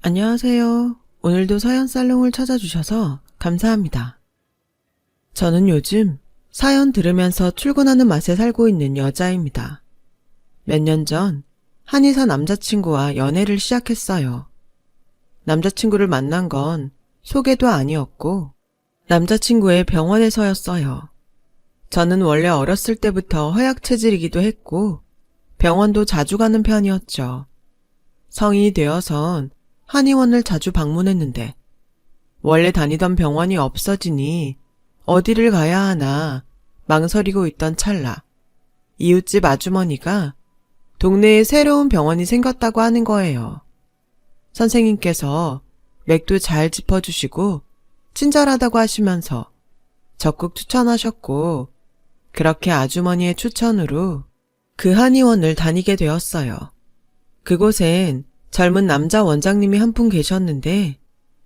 안녕하세요. 오늘도 사연 살롱을 찾아주셔서 감사합니다. 저는 요즘 사연 들으면서 출근하는 맛에 살고 있는 여자입니다. 몇 년 전 한의사 남자친구와 연애를 시작했어요. 남자친구를 만난 건 소개도 아니었고 남자친구의 병원에서였어요. 저는 원래 어렸을 때부터 허약 체질이기도 했고 병원도 자주 가는 편이었죠. 성인이 되어선 한의원을 자주 방문했는데 원래 다니던 병원이 없어지니 어디를 가야 하나 망설이고 있던 찰나 이웃집 아주머니가 동네에 새로운 병원이 생겼다고 하는 거예요. 선생님께서 맥도 잘 짚어주시고 친절하다고 하시면서 적극 추천하셨고 그렇게 아주머니의 추천으로 그 한의원을 다니게 되었어요. 그곳엔 젊은 남자 원장님이 한 분 계셨는데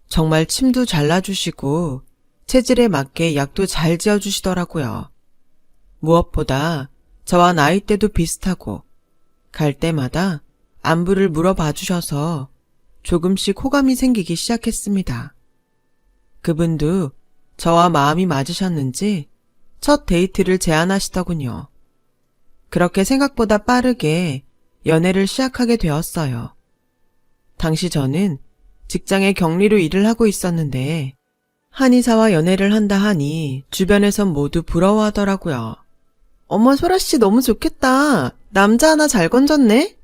정말 침도 잘라주시고 체질에 맞게 약도 잘 지어주시더라고요. 무엇보다 저와 나이대도 비슷하고 갈 때마다 안부를 물어봐 주셔서 조금씩 호감이 생기기 시작했습니다. 그분도 저와 마음이 맞으셨는지 첫 데이트를 제안하시더군요. 그렇게 생각보다 빠르게 연애를 시작하게 되었어요. 당시 저는 직장에 격리로 일을 하고 있었는데 한의사와 연애를 한다 하니 주변에선 모두 부러워하더라고요. 어머, 소라씨 너무 좋겠다. 남자 하나 잘 건졌네?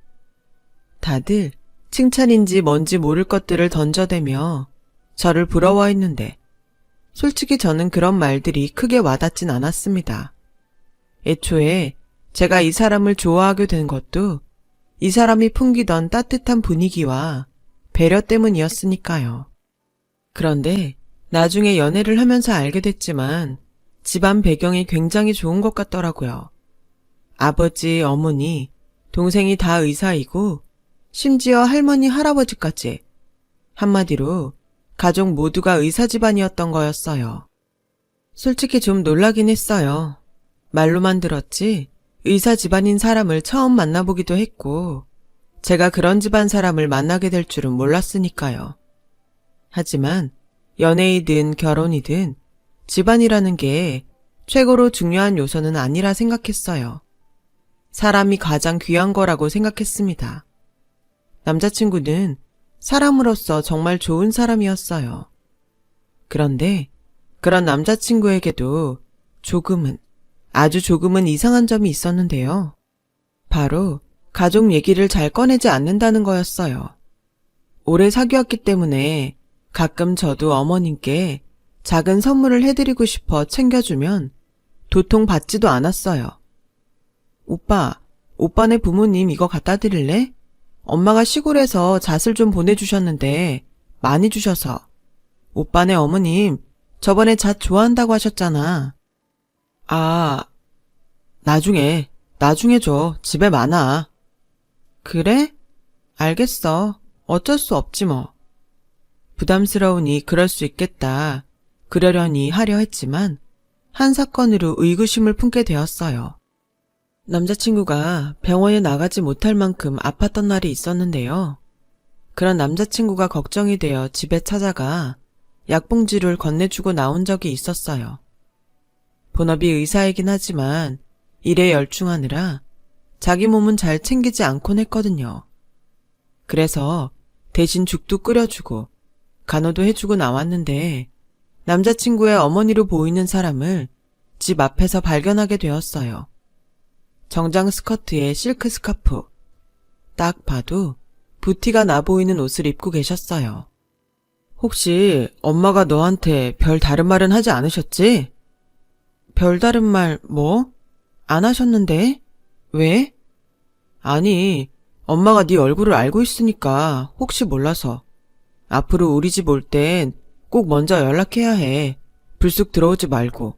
다들 칭찬인지 뭔지 모를 것들을 던져대며 저를 부러워했는데 솔직히 저는 그런 말들이 크게 와닿진 않았습니다. 애초에 제가 이 사람을 좋아하게 된 것도 이 사람이 풍기던 따뜻한 분위기와 배려 때문이었으니까요. 그런데 나중에 연애를 하면서 알게 됐지만 집안 배경이 굉장히 좋은 것 같더라고요. 아버지, 어머니, 동생이 다 의사이고 심지어 할머니, 할아버지까지 한마디로 가족 모두가 의사 집안이었던 거였어요. 솔직히 좀 놀라긴 했어요. 말로만 들었지 의사 집안인 사람을 처음 만나보기도 했고 제가 그런 집안 사람을 만나게 될 줄은 몰랐으니까요. 하지만 연애이든 결혼이든 집안이라는 게 최고로 중요한 요소는 아니라 생각했어요. 사람이 가장 귀한 거라고 생각했습니다. 남자친구는 사람으로서 정말 좋은 사람이었어요. 그런데 그런 남자친구에게도 조금은, 아주 조금은 이상한 점이 있었는데요. 바로 가족 얘기를 잘 꺼내지 않는다는 거였어요. 오래 사귀었기 때문에 가끔 저도 어머님께 작은 선물을 해드리고 싶어 챙겨주면 도통 받지도 않았어요. 오빠, 오빠네 부모님 이거 갖다 드릴래? 엄마가 시골에서 잣을 좀 보내주셨는데 많이 주셔서. 오빠네 어머님 저번에 잣 좋아한다고 하셨잖아. 아, 나중에 줘. 집에 많아. 그래? 알겠어. 어쩔 수 없지 뭐. 부담스러우니 그럴 수 있겠다. 그러려니 하려 했지만 한 사건으로 의구심을 품게 되었어요. 남자친구가 병원에 나가지 못할 만큼 아팠던 날이 있었는데요. 그런 남자친구가 걱정이 되어 집에 찾아가 약봉지를 건네주고 나온 적이 있었어요. 본업이 의사이긴 하지만 일에 열중하느라 자기 몸은 잘 챙기지 않곤 했거든요. 그래서 대신 죽도 끓여주고 간호도 해주고 나왔는데 남자친구의 어머니로 보이는 사람을 집 앞에서 발견하게 되었어요. 정장 스커트에 실크 스카프. 딱 봐도 부티가 나 보이는 옷을 입고 계셨어요. 혹시 엄마가 너한테 별 다른 말은 하지 않으셨지? 별다른 말 뭐? 안 하셨는데? 왜? 아니, 엄마가 네 얼굴을 알고 있으니까 혹시 몰라서. 앞으로 우리 집 올 땐 꼭 먼저 연락해야 해. 불쑥 들어오지 말고.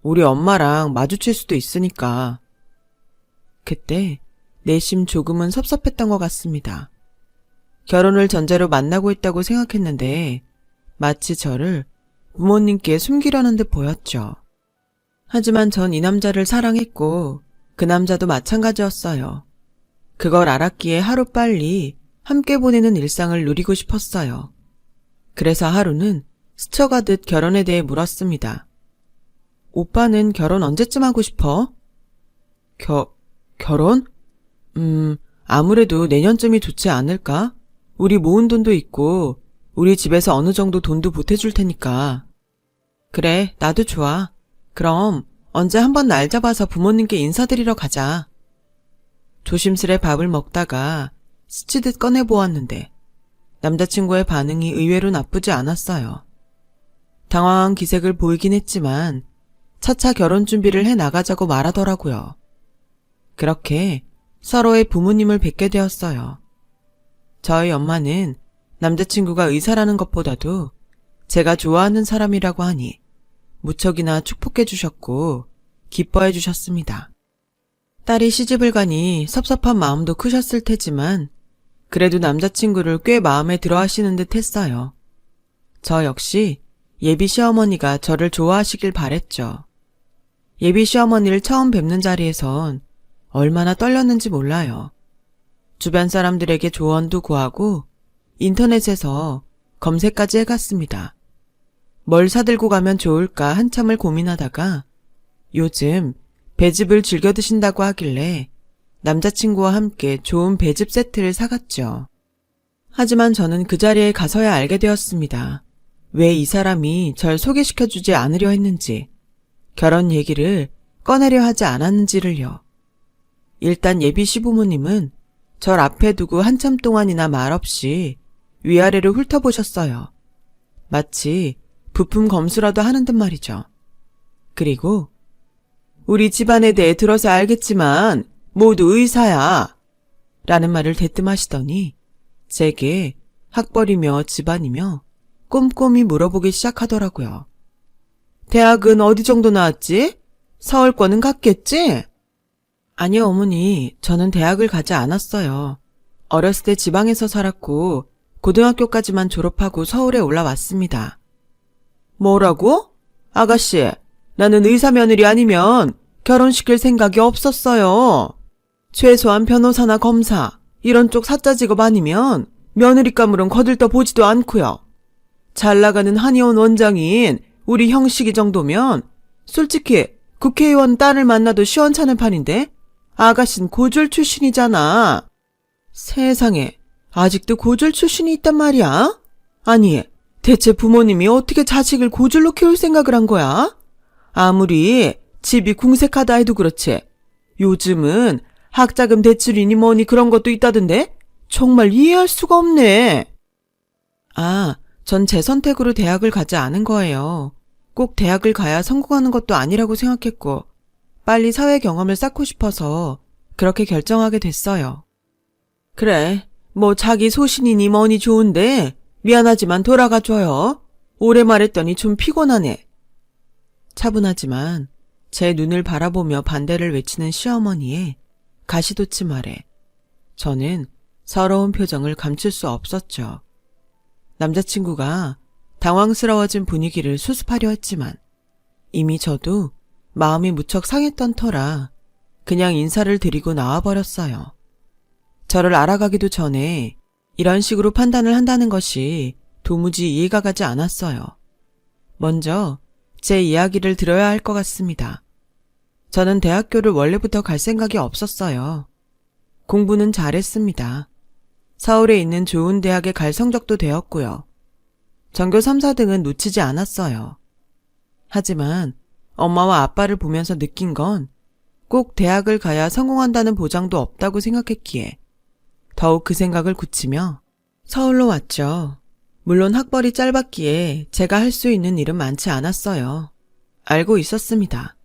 우리 엄마랑 마주칠 수도 있으니까. 그때 내심 조금은 섭섭했던 것 같습니다. 결혼을 전제로 만나고 있다고 생각했는데 마치 저를 부모님께 숨기려는 듯 보였죠. 하지만 전 이 남자를 사랑했고 그 남자도 마찬가지였어요. 그걸 알았기에 하루빨리 함께 보내는 일상을 누리고 싶었어요. 그래서 하루는 스쳐가듯 결혼에 대해 물었습니다. 오빠는 결혼 언제쯤 하고 싶어? 결혼? 아무래도 내년쯤이 좋지 않을까? 우리 모은 돈도 있고 우리 집에서 어느 정도 돈도 보태줄 테니까. 그래, 나도 좋아. 그럼 언제 한번 날 잡아서 부모님께 인사드리러 가자. 조심스레 밥을 먹다가 스치듯 꺼내보았는데 남자친구의 반응이 의외로 나쁘지 않았어요. 당황한 기색을 보이긴 했지만 차차 결혼 준비를 해나가자고 말하더라고요. 그렇게 서로의 부모님을 뵙게 되었어요. 저희 엄마는 남자친구가 의사라는 것보다도 제가 좋아하는 사람이라고 하니 무척이나 축복해 주셨고 기뻐해 주셨습니다. 딸이 시집을 가니 섭섭한 마음도 크셨을 테지만 그래도 남자친구를 꽤 마음에 들어 하시는 듯 했어요. 저 역시 예비 시어머니가 저를 좋아하시길 바랬죠. 예비 시어머니를 처음 뵙는 자리에선 얼마나 떨렸는지 몰라요. 주변 사람들에게 조언도 구하고 인터넷에서 검색까지 해갔습니다. 뭘 사들고 가면 좋을까 한참을 고민하다가 요즘 배즙을 즐겨 드신다고 하길래 남자친구와 함께 좋은 배즙 세트를 사갔죠. 하지만 저는 그 자리에 가서야 알게 되었습니다. 왜 이 사람이 절 소개시켜주지 않으려 했는지, 결혼 얘기를 꺼내려 하지 않았는지를요. 일단 예비 시부모님은 절 앞에 두고 한참 동안이나 말없이 위아래를 훑어보셨어요. 마치 부품 검수라도 하는 듯 말이죠. 그리고 우리 집안에 대해 들어서 알겠지만 모두 의사야 라는 말을 대뜸하시더니 제게 학벌이며 집안이며 꼼꼼히 물어보기 시작하더라고요. 대학은 어디 정도 나왔지? 서울권은 갔겠지? 아니요, 어머니. 저는 대학을 가지 않았어요. 어렸을 때 지방에서 살았고 고등학교까지만 졸업하고 서울에 올라왔습니다. 뭐라고? 아가씨, 나는 의사 며느리 아니면 결혼시킬 생각이 없었어요. 최소한 변호사나 검사, 이런 쪽 사자 직업 아니면 며느리감으론 거들떠 보지도 않고요. 잘 나가는 한의원 원장인 우리 형식이 정도면 솔직히 국회의원 딸을 만나도 시원찮은 판인데 아가씨는 고졸 출신이잖아. 세상에, 아직도 고졸 출신이 있단 말이야? 아니, 대체 부모님이 어떻게 자식을 고졸로 키울 생각을 한 거야? 아무리 집이 궁색하다 해도 그렇지. 요즘은 학자금 대출이니 뭐니 그런 것도 있다던데? 정말 이해할 수가 없네. 아, 전 제 선택으로 대학을 가지 않은 거예요. 꼭 대학을 가야 성공하는 것도 아니라고 생각했고 빨리 사회 경험을 쌓고 싶어서 그렇게 결정하게 됐어요. 그래, 뭐 자기 소신이니 뭐니 좋은데 미안하지만 돌아가줘요. 오래 말했더니 좀 피곤하네. 차분하지만 제 눈을 바라보며 반대를 외치는 시어머니의 가시돋친 말에 저는 서러운 표정을 감출 수 없었죠. 남자친구가 당황스러워진 분위기를 수습하려 했지만 이미 저도 마음이 무척 상했던 터라 그냥 인사를 드리고 나와버렸어요. 저를 알아가기도 전에 이런 식으로 판단을 한다는 것이 도무지 이해가 가지 않았어요. 먼저 제 이야기를 들어야 할 것 같습니다. 저는 대학교를 원래부터 갈 생각이 없었어요. 공부는 잘했습니다. 서울에 있는 좋은 대학에 갈 성적도 되었고요. 전교 3, 4등은 놓치지 않았어요. 하지만 엄마와 아빠를 보면서 느낀 건 꼭 대학을 가야 성공한다는 보장도 없다고 생각했기에 더욱 그 생각을 굳히며 서울로 왔죠. 물론 학벌이 짧았기에 제가 할 수 있는 일은 많지 않았어요. 알고 있었습니다.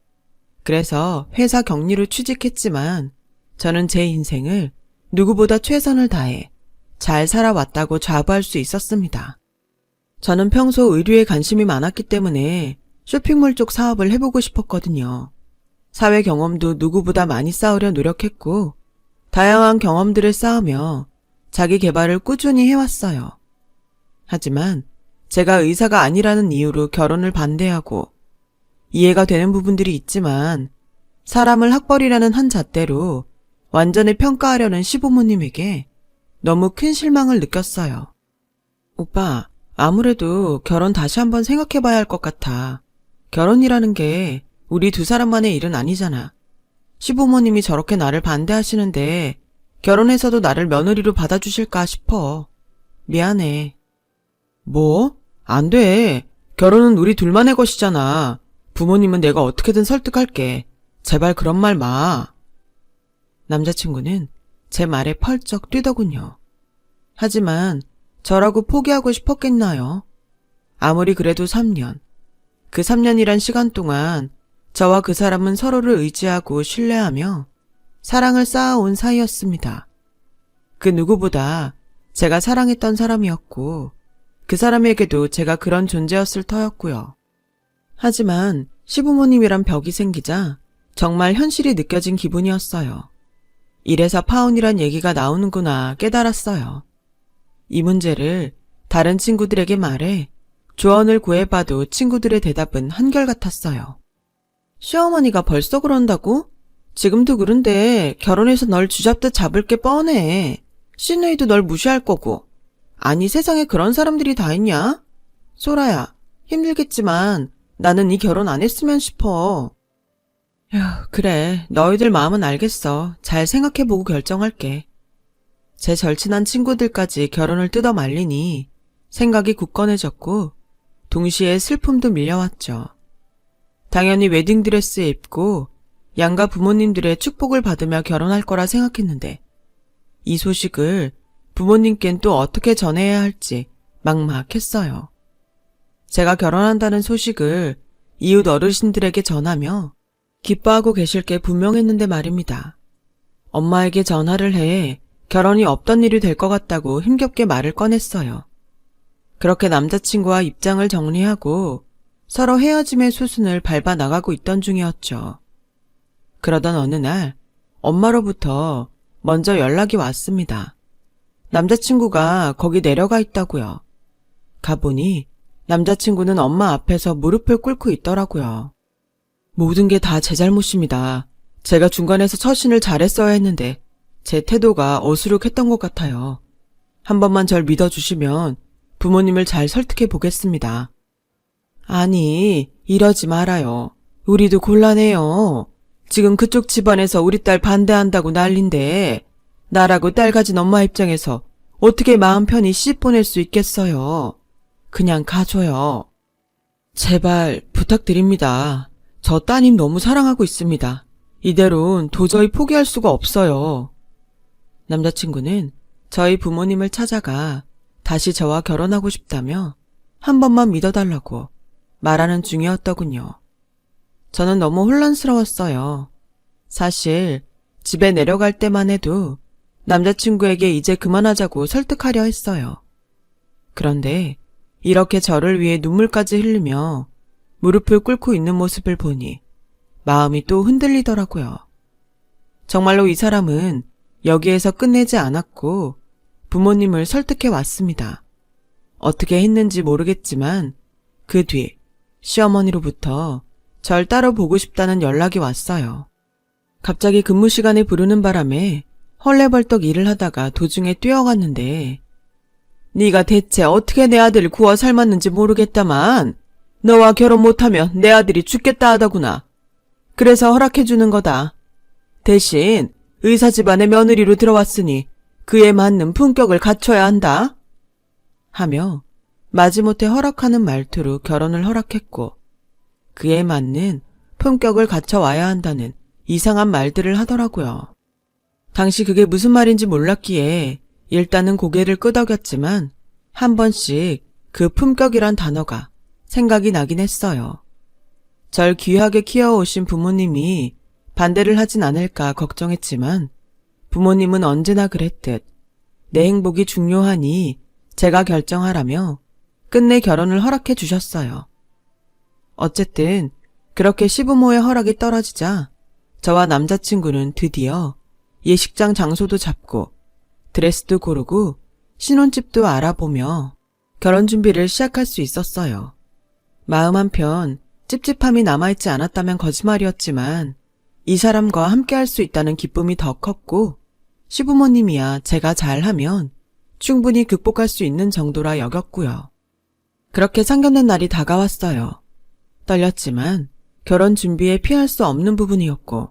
그래서 회사 격리로 취직했지만 저는 제 인생을 누구보다 최선을 다해 잘 살아왔다고 자부할 수 있었습니다. 저는 평소 의류에 관심이 많았기 때문에 쇼핑몰 쪽 사업을 해보고 싶었거든요. 사회 경험도 누구보다 많이 쌓으려 노력했고 다양한 경험들을 쌓으며 자기 개발을 꾸준히 해왔어요. 하지만 제가 의사가 아니라는 이유로 결혼을 반대하고 이해가 되는 부분들이 있지만 사람을 학벌이라는 한 잣대로 완전히 평가하려는 시부모님에게 너무 큰 실망을 느꼈어요. 오빠, 아무래도 결혼 다시 한번 생각해봐야 할 것 같아. 결혼이라는 게 우리 두 사람만의 일은 아니잖아. 시부모님이 저렇게 나를 반대하시는데 결혼해서도 나를 며느리로 받아주실까 싶어. 미안해. 뭐? 안 돼. 결혼은 우리 둘만의 것이잖아. 부모님은 내가 어떻게든 설득할게. 제발 그런 말 마. 남자친구는 제 말에 펄쩍 뛰더군요. 하지만 저라고 포기하고 싶었겠나요? 아무리 그래도 3년. 그 3년이란 시간 동안 저와 그 사람은 서로를 의지하고 신뢰하며 사랑을 쌓아온 사이였습니다. 그 누구보다 제가 사랑했던 사람이었고 그 사람에게도 제가 그런 존재였을 터였고요. 하지만 시부모님이란 벽이 생기자 정말 현실이 느껴진 기분이었어요. 이래서 파혼이란 얘기가 나오는구나 깨달았어요. 이 문제를 다른 친구들에게 말해 조언을 구해봐도 친구들의 대답은 한결같았어요. 시어머니가 벌써 그런다고? 지금도 그런데 결혼해서 널 쥐잡듯 잡을 게 뻔해. 시누이도 널 무시할 거고. 아니 세상에 그런 사람들이 다 있냐? 소라야, 힘들겠지만 나는 이 결혼 안 했으면 싶어. 휴, 그래, 너희들 마음은 알겠어. 잘 생각해보고 결정할게. 제 절친한 친구들까지 결혼을 뜯어 말리니 생각이 굳건해졌고 동시에 슬픔도 밀려왔죠. 당연히 웨딩드레스 입고 양가 부모님들의 축복을 받으며 결혼할 거라 생각했는데 이 소식을 부모님께는 또 어떻게 전해야 할지 막막했어요. 제가 결혼한다는 소식을 이웃 어르신들에게 전하며 기뻐하고 계실 게 분명했는데 말입니다. 엄마에게 전화를 해 결혼이 없던 일이 될 것 같다고 힘겹게 말을 꺼냈어요. 그렇게 남자친구와 입장을 정리하고 서로 헤어짐의 수순을 밟아 나가고 있던 중이었죠. 그러던 어느 날 엄마로부터 먼저 연락이 왔습니다. 남자친구가 거기 내려가 있다고요. 가보니 남자친구는 엄마 앞에서 무릎을 꿇고 있더라고요. 모든 게 다 제 잘못입니다. 제가 중간에서 처신을 잘했어야 했는데 제 태도가 어수룩했던 것 같아요. 한 번만 절 믿어주시면 부모님을 잘 설득해 보겠습니다. 아니, 이러지 말아요. 우리도 곤란해요. 지금 그쪽 집안에서 우리 딸 반대한다고 난린데 나라고 딸 가진 엄마 입장에서 어떻게 마음 편히 시집 보낼 수 있겠어요. 그냥 가줘요. 제발 부탁드립니다. 저 따님 너무 사랑하고 있습니다. 이대로는 도저히 포기할 수가 없어요. 남자친구는 저희 부모님을 찾아가 다시 저와 결혼하고 싶다며 한 번만 믿어달라고 말하는 중이었더군요. 저는 너무 혼란스러웠어요. 사실 집에 내려갈 때만 해도 남자친구에게 이제 그만하자고 설득하려 했어요. 그런데 이렇게 저를 위해 눈물까지 흘리며 무릎을 꿇고 있는 모습을 보니 마음이 또 흔들리더라고요. 정말로 이 사람은 여기에서 끝내지 않았고 부모님을 설득해 왔습니다. 어떻게 했는지 모르겠지만 그 뒤 시어머니로부터 절 따로 보고 싶다는 연락이 왔어요. 갑자기 근무 시간에 부르는 바람에 헐레벌떡 일을 하다가 도중에 뛰어갔는데 네가 대체 어떻게 내 아들을 구워 삶았는지 모르겠다만 너와 결혼 못하면 내 아들이 죽겠다 하더구나. 그래서 허락해주는 거다. 대신 의사 집안의 며느리로 들어왔으니 그에 맞는 품격을 갖춰야 한다. 하며 마지못해 허락하는 말투로 결혼을 허락했고 그에 맞는 품격을 갖춰와야 한다는 이상한 말들을 하더라고요. 당시 그게 무슨 말인지 몰랐기에 일단은 고개를 끄덕였지만 한 번씩 그 품격이란 단어가 생각이 나긴 했어요. 절 귀하게 키워오신 부모님이 반대를 하진 않을까 걱정했지만 부모님은 언제나 그랬듯 내 행복이 중요하니 제가 결정하라며 끝내 결혼을 허락해 주셨어요. 어쨌든 그렇게 시부모의 허락이 떨어지자 저와 남자친구는 드디어 예식장 장소도 잡고 드레스도 고르고 신혼집도 알아보며 결혼 준비를 시작할 수 있었어요. 마음 한편 찝찝함이 남아있지 않았다면 거짓말이었지만 이 사람과 함께할 수 있다는 기쁨이 더 컸고 시부모님이야 제가 잘하면 충분히 극복할 수 있는 정도라 여겼고요. 그렇게 상견례 날이 다가왔어요. 떨렸지만 결혼 준비에 피할 수 없는 부분이었고,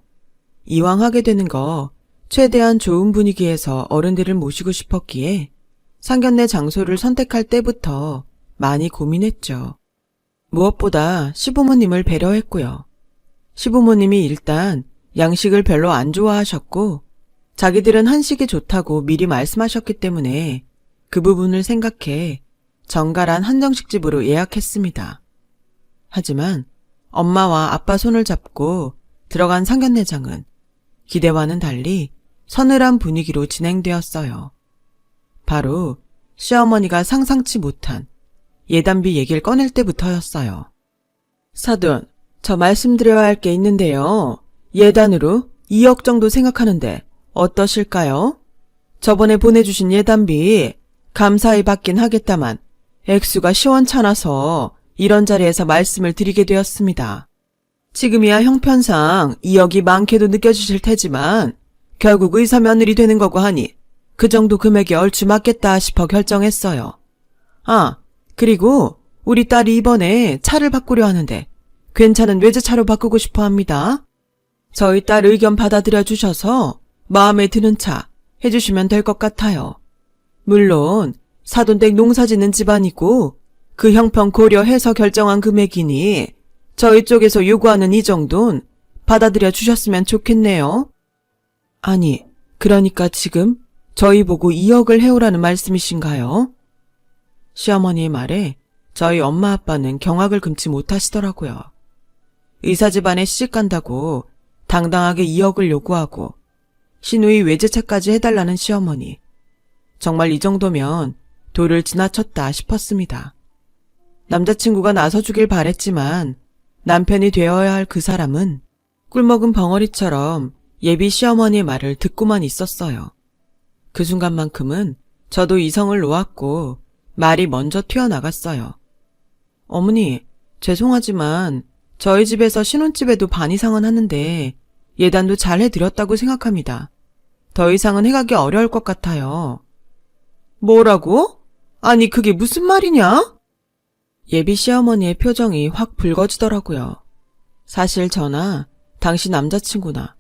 이왕 하게 되는 거 최대한 좋은 분위기에서 어른들을 모시고 싶었기에 상견례 장소를 선택할 때부터 많이 고민했죠. 무엇보다 시부모님을 배려했고요. 시부모님이 일단 양식을 별로 안 좋아하셨고, 자기들은 한식이 좋다고 미리 말씀하셨기 때문에 그 부분을 생각해 정갈한 한정식집으로 예약했습니다. 하지만 엄마와 아빠 손을 잡고 들어간 상견례장은 기대와는 달리 서늘한 분위기로 진행되었어요. 바로 시어머니가 상상치 못한 예단비 얘기를 꺼낼 때부터였어요. 사돈, 저 말씀드려야 할 게 있는데요. 예단으로 2억 정도 생각하는데 어떠실까요? 저번에 보내주신 예단비 감사히 받긴 하겠다만 액수가 시원찮아서 이런 자리에서 말씀을 드리게 되었습니다. 지금이야 형편상 2억이 많게도 느껴지실 테지만 결국 의사 며느리 되는 거고 하니 그 정도 금액이 얼추 맞겠다 싶어 결정했어요. 아, 그리고 우리 딸이 이번에 차를 바꾸려 하는데 괜찮은 외제차로 바꾸고 싶어 합니다. 저희 딸 의견 받아들여 주셔서 마음에 드는 차 해주시면 될 것 같아요. 물론 사돈댁 농사짓는 집안이고 그 형편 고려해서 결정한 금액이니 저희 쪽에서 요구하는 이 정도는 받아들여 주셨으면 좋겠네요. 아니, 그러니까 지금 저희 보고 2억을 해오라는 말씀이신가요? 시어머니의 말에 저희 엄마 아빠는 경악을 금치 못하시더라고요. 의사 집안에 시집간다고 당당하게 2억을 요구하고 시누이 외제차까지 해달라는 시어머니. 정말 이 정도면 도를 지나쳤다 싶었습니다. 남자친구가 나서주길 바랬지만 남편이 되어야 할 그 사람은 꿀먹은 벙어리처럼 예비 시어머니의 말을 듣고만 있었어요. 그 순간만큼은 저도 이성을 놓았고 말이 먼저 튀어나갔어요. 어머니, 죄송하지만 저희 집에서 신혼집에도 반 이상은 하는데 예단도 잘 해드렸다고 생각합니다. 더 이상은 해가기 어려울 것 같아요. 뭐라고? 아니 그게 무슨 말이냐? 예비 시어머니의 표정이 확 붉어지더라고요. 사실 저나 당시 남자친구나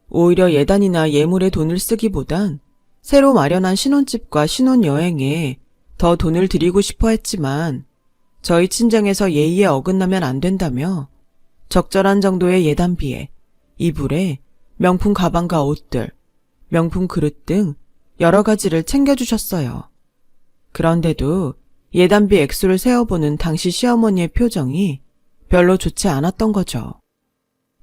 오히려 예단이나 예물에 돈을 쓰기보단 새로 마련한 신혼집과 신혼여행에 더 돈을 들이고 싶어 했지만 저희 친정에서 예의에 어긋나면 안 된다며 적절한 정도의 예단비에 이불에 명품 가방과 옷들, 명품 그릇 등 여러 가지를 챙겨주셨어요. 그런데도 예단비 액수를 세어보는 당시 시어머니의 표정이 별로 좋지 않았던 거죠.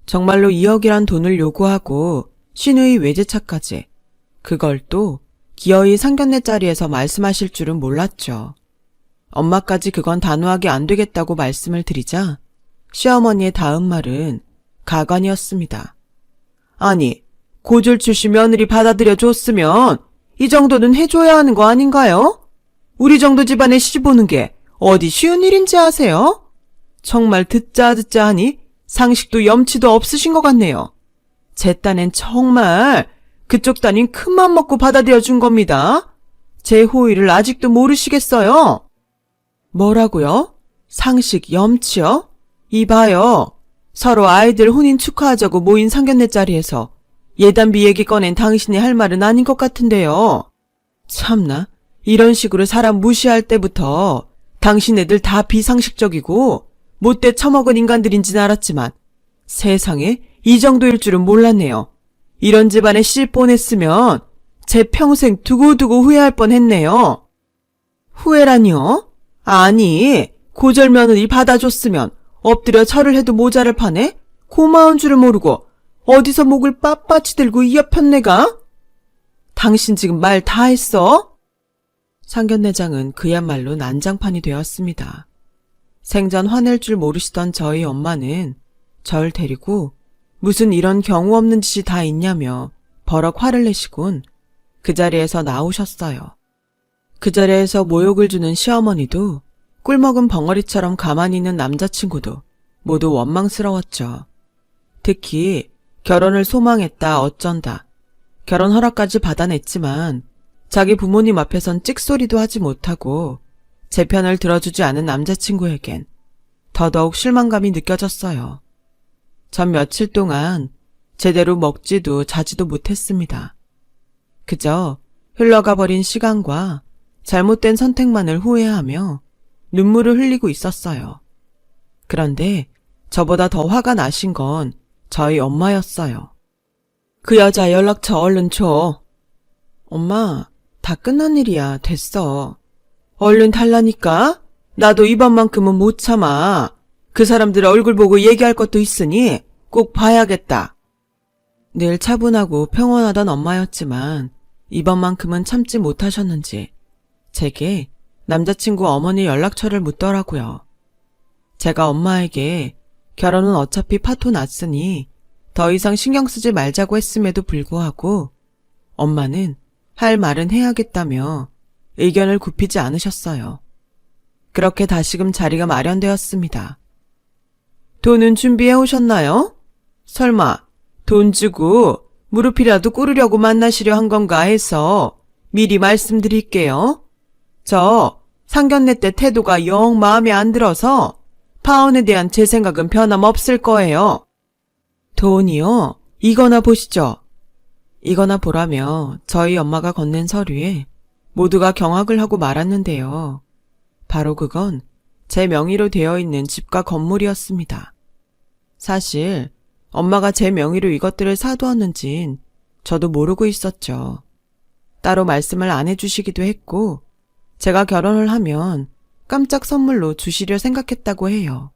정말로 2억이란 돈을 요구하고 시누이 외제차까지, 그걸 또 기어이 상견례 자리에서 말씀하실 줄은 몰랐죠. 엄마까지 그건 단호하게 안 되겠다고 말씀을 드리자 시어머니의 다음 말은 가관이었습니다. 아니, 고졸 출신 며느리 받아들여 줬으면 이 정도는 해줘야 하는 거 아닌가요? 우리 정도 집안에 시집 오는 게 어디 쉬운 일인지 아세요? 정말 듣자 하니 상식도 염치도 없으신 것 같네요. 제 딴엔 정말 그쪽 따님 큰맘 먹고 받아들여 준 겁니다. 제 호의를 아직도 모르시겠어요? 뭐라고요? 상식, 염치요? 이봐요. 서로 아이들 혼인 축하하자고 모인 상견례 자리에서 예단비 얘기 꺼낸 당신이 할 말은 아닌 것 같은데요. 참나, 이런 식으로 사람 무시할 때부터 당신네들 다 비상식적이고 못돼 처먹은 인간들인지는 알았지만 세상에 이 정도일 줄은 몰랐네요. 이런 집안에 시집 보냈으면 제 평생 두고두고 후회할 뻔했네요. 후회라니요? 아니, 고절 며느리 받아줬으면 엎드려 절을 해도 모자를 파네? 고마운 줄을 모르고 어디서 목을 빳빳이 들고 이어편 내가? 당신 지금 말 다 했어? 상견례장은 그야말로 난장판이 되었습니다. 생전 화낼 줄 모르시던 저희 엄마는 절 데리고 무슨 이런 경우 없는 짓이 다 있냐며 버럭 화를 내시곤 그 자리에서 나오셨어요. 그 자리에서 모욕을 주는 시어머니도 꿀먹은 벙어리처럼 가만히 있는 남자친구도 모두 원망스러웠죠. 특히 결혼을 소망했다 어쩐다. 결혼 허락까지 받아냈지만 자기 부모님 앞에선 찍소리도 하지 못하고 제 편을 들어주지 않은 남자친구에겐 더더욱 실망감이 느껴졌어요. 전 며칠 동안 제대로 먹지도 자지도 못했습니다. 그저 흘러가 버린 시간과 잘못된 선택만을 후회하며 눈물을 흘리고 있었어요. 그런데 저보다 더 화가 나신 건 저희 엄마였어요. 그 여자 연락처 얼른 줘. 엄마, 다 끝난 일이야. 됐어. 얼른 달라니까? 나도 이번만큼은 못 참아. 그 사람들 얼굴 보고 얘기할 것도 있으니 꼭 봐야겠다. 늘 차분하고 평온하던 엄마였지만 이번만큼은 참지 못하셨는지 제게 남자친구 어머니 연락처를 묻더라고요. 제가 엄마에게 결혼은 어차피 파토 났으니 더 이상 신경 쓰지 말자고 했음에도 불구하고 엄마는 할 말은 해야겠다며 의견을 굽히지 않으셨어요. 그렇게 다시금 자리가 마련되었습니다. 돈은 준비해 오셨나요? 설마 돈 주고 무릎이라도 꿇으려고 만나시려 한 건가 해서 미리 말씀드릴게요. 저 상견례 때 태도가 영 마음에 안 들어서 파혼에 대한 제 생각은 변함없을 거예요. 돈이요? 이거나 보시죠. 이거나 보라며 저희 엄마가 건넨 서류에 모두가 경악을 하고 말았는데요. 바로 그건 제 명의로 되어 있는 집과 건물이었습니다. 사실 엄마가 제 명의로 이것들을 사두었는진 저도 모르고 있었죠. 따로 말씀을 안 해주시기도 했고 제가 결혼을 하면 깜짝 선물로 주시려 생각했다고 해요.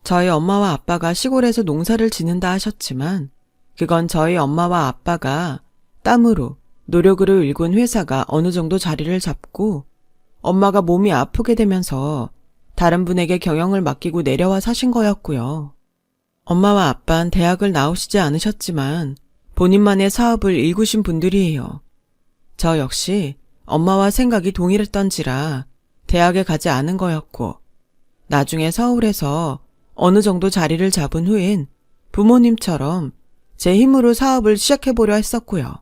저희 엄마와 아빠가 시골에서 농사를 지는다 하셨지만 그건 저희 엄마와 아빠가 땀으로 노력으로 일군 회사가 어느 정도 자리를 잡고 엄마가 몸이 아프게 되면서 다른 분에게 경영을 맡기고 내려와 사신 거였고요. 엄마와 아빠는 대학을 나오시지 않으셨지만 본인만의 사업을 일구신 분들이에요. 저 역시 엄마와 생각이 동일했던지라 대학에 가지 않은 거였고 나중에 서울에서 어느 정도 자리를 잡은 후엔 부모님처럼 제 힘으로 사업을 시작해보려 했었고요.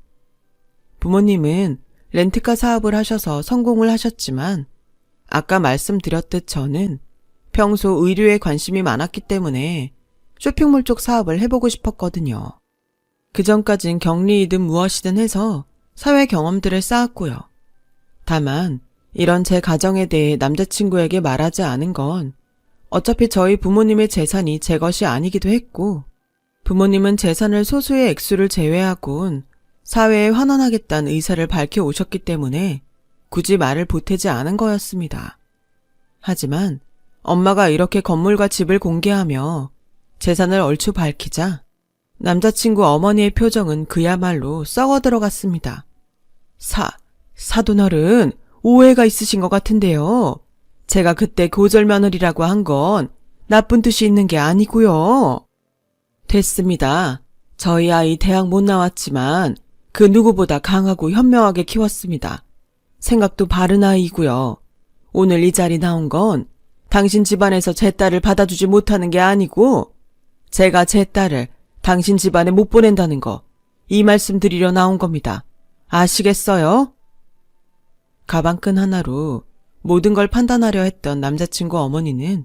부모님은 렌트카 사업을 하셔서 성공을 하셨지만 아까 말씀드렸듯 저는 평소 의류에 관심이 많았기 때문에 쇼핑몰 쪽 사업을 해보고 싶었거든요. 그전까진 격리이든 무엇이든 해서 사회 경험들을 쌓았고요. 다만 이런 제 가정에 대해 남자친구에게 말하지 않은 건 어차피 저희 부모님의 재산이 제 것이 아니기도 했고 부모님은 재산을 소수의 액수를 제외하곤 사회에 환원하겠다는 의사를 밝혀오셨기 때문에 굳이 말을 보태지 않은 거였습니다. 하지만 엄마가 이렇게 건물과 집을 공개하며 재산을 얼추 밝히자 남자친구 어머니의 표정은 그야말로 썩어 들어갔습니다. 사돈어른 오해가 있으신 것 같은데요. 제가 그때 고절며느리라고 한 건 나쁜 뜻이 있는 게 아니고요. 됐습니다. 저희 아이 대학 못 나왔지만 그 누구보다 강하고 현명하게 키웠습니다. 생각도 바른 아이고요. 오늘 이 자리 나온 건 당신 집안에서 제 딸을 받아주지 못하는 게 아니고 제가 제 딸을 당신 집안에 못 보낸다는 거, 이 말씀 드리려 나온 겁니다. 아시겠어요? 가방끈 하나로 모든 걸 판단하려 했던 남자친구 어머니는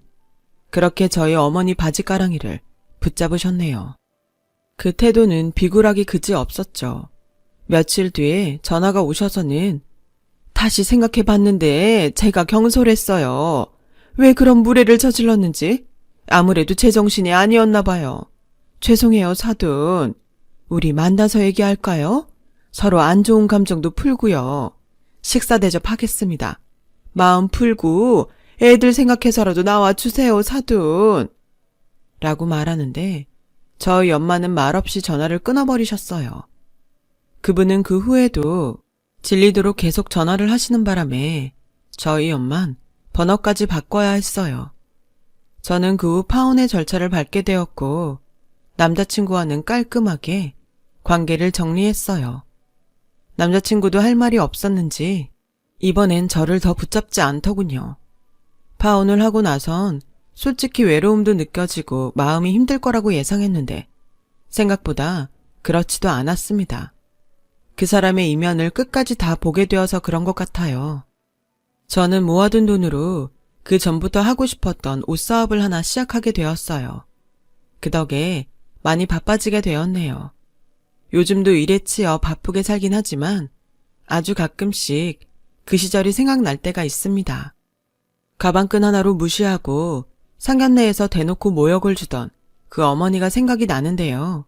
그렇게 저희 어머니 바지가랑이를 붙잡으셨네요. 그 태도는 비굴하기 그지 없었죠. 며칠 뒤에 전화가 오셔서는 다시 생각해봤는데 제가 경솔했어요. 왜 그런 무례를 저질렀는지 아무래도 제정신이 아니었나 봐요. 죄송해요, 사돈. 우리 만나서 얘기할까요? 서로 안 좋은 감정도 풀고요. 식사 대접하겠습니다. 마음 풀고 애들 생각해서라도 나와주세요, 사돈. 라고 말하는데 저희 엄마는 말없이 전화를 끊어버리셨어요. 그분은 그 후에도 질리도록 계속 전화를 하시는 바람에 저희 엄만 번호까지 바꿔야 했어요. 저는 그 후 파혼의 절차를 밟게 되었고 남자친구와는 깔끔하게 관계를 정리했어요. 남자친구도 할 말이 없었는지 이번엔 저를 더 붙잡지 않더군요. 파혼을 하고 나선 솔직히 외로움도 느껴지고 마음이 힘들 거라고 예상했는데 생각보다 그렇지도 않았습니다. 그 사람의 이면을 끝까지 다 보게 되어서 그런 것 같아요. 저는 모아둔 돈으로 그 전부터 하고 싶었던 옷 사업을 하나 시작하게 되었어요. 그 덕에 많이 바빠지게 되었네요. 요즘도 일에 치여 바쁘게 살긴 하지만 아주 가끔씩 그 시절이 생각날 때가 있습니다. 가방끈 하나로 무시하고 상견례에서 대놓고 모욕을 주던 그 어머니가 생각이 나는데요.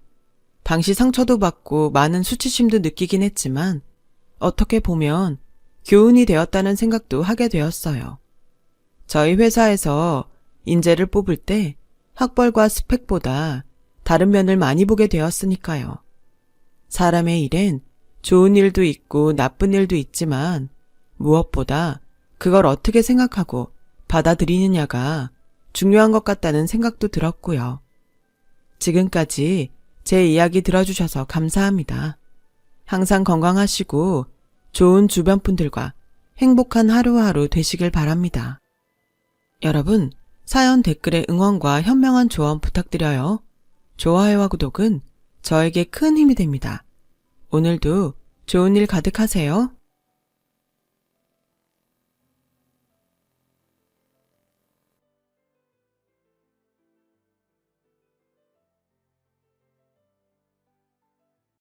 당시 상처도 받고 많은 수치심도 느끼긴 했지만 어떻게 보면 교훈이 되었다는 생각도 하게 되었어요. 저희 회사에서 인재를 뽑을 때 학벌과 스펙보다 다른 면을 많이 보게 되었으니까요. 사람의 일엔 좋은 일도 있고 나쁜 일도 있지만 무엇보다 그걸 어떻게 생각하고 받아들이느냐가 중요한 것 같다는 생각도 들었고요. 지금까지 제 이야기 들어주셔서 감사합니다. 항상 건강하시고 좋은 주변 분들과 행복한 하루하루 되시길 바랍니다. 여러분, 사연 댓글에 응원과 현명한 조언 부탁드려요. 좋아요와 구독은 저에게 큰 힘이 됩니다. 오늘도 좋은 일 가득하세요.